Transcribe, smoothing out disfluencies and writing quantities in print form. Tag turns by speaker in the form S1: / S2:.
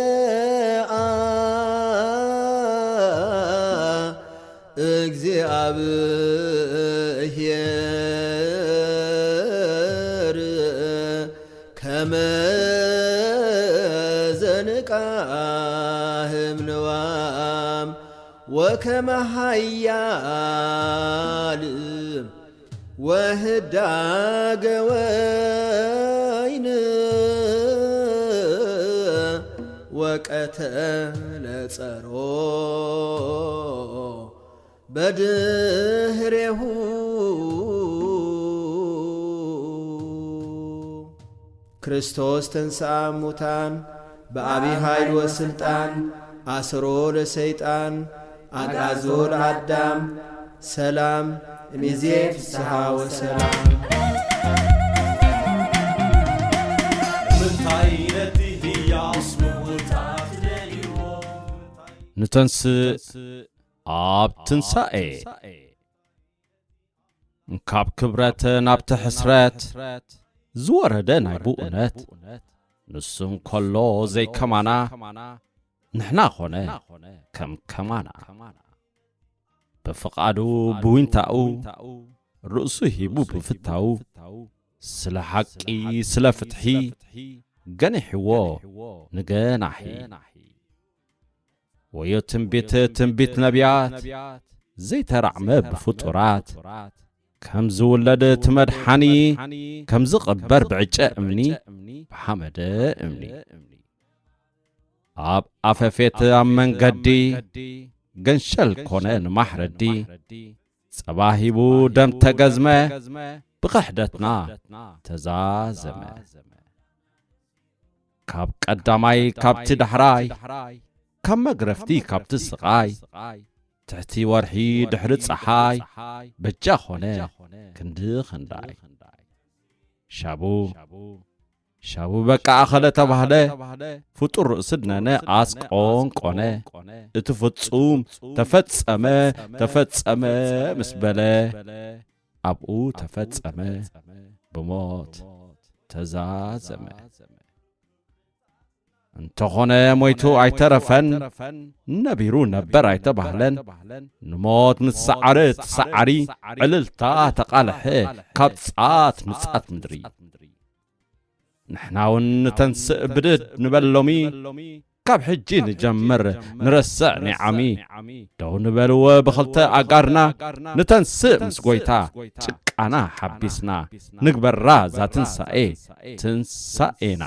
S1: ወተንሥአ እግዚአብሔር ከመ ዘንቃህም ንዋም ወከመ ኃያል ወህዳገ ወይን ወቀተለ ጸሮ በድህሬሁ ክርስቶስ ተንሥአ እሙታን በአቢይ ኃይል ወሥልጣን አስሮ ለሰይጣን አግዓዞ ለአዳም ሰላም እምይእዜ ፍስሐ ወሰላም።
S2: ንተንሥእ ኣብ ትንሣኤ ካብ ክብረት ናብቲ ሕስረት ዝወረደ ናይ ብኡነት ንሱም ከሎ ዘይከማና ንሕና ኾነ ከም ከማና በፍቓዱ ብውንታኡ ርእሱ ሂቡ ብፍታው ስለ ሓቂ ስለ ፍትሒ ገኒሕዎ ንገናሒ ወዮ ትንቢት ነቢያት ዘይተራዕመ ብፍጡራት ከም ዝውለድ ትመድሓኒ ከም ዝቕበር ብዕጨ እምኒ ብሓመደ እምኒ ኣብ ኣፈፌት ኣብ መንገዲ ገንሸል ኮነ ንማሕረዲ ጸባሂቡ ደም ተገዝመ ብኽሕደትና ተዛዘመ ካብ ቀዳማይ ካብቲ ዳሕራይ ካብ መግረፍቲ ካብቲ ስቓይ ትሕቲ ወርሒ ድሕሪ ፀሓይ በጃ ኾነ ክንዲ ኽንዳይ ሻቡ በቃ ኣኸለ ተባህለ ፍጡር ርእሲ ድነነ ኣስቆን ቆነ እቲ ፍጹም ተፈጸመ ምስ በለ ኣብኡ ተፈጸመ ብሞት ተዛዘመ እንተኾነ ሞይቱ ኣይተረፈን ነቢሩ ነበር ኣይተባህለን ንሞት ምትሰዓረ ትሰዓሪ ዕልልታ ተቓልሐ ካብ ጻት ምጻት ምድሪ ንሕናውን ንተንስእ ብድድ ንበሎሚ ካብ ሕጂ ንጀምር ንረስዕ ኒዓሚ ደው ንበልዎ ብኽልተ ኣጋርና ንተንስእ ምስ ጐይታ ጭቃና ሓቢስና ንግበራ ዛ ትንሣኤ ትንሣኤና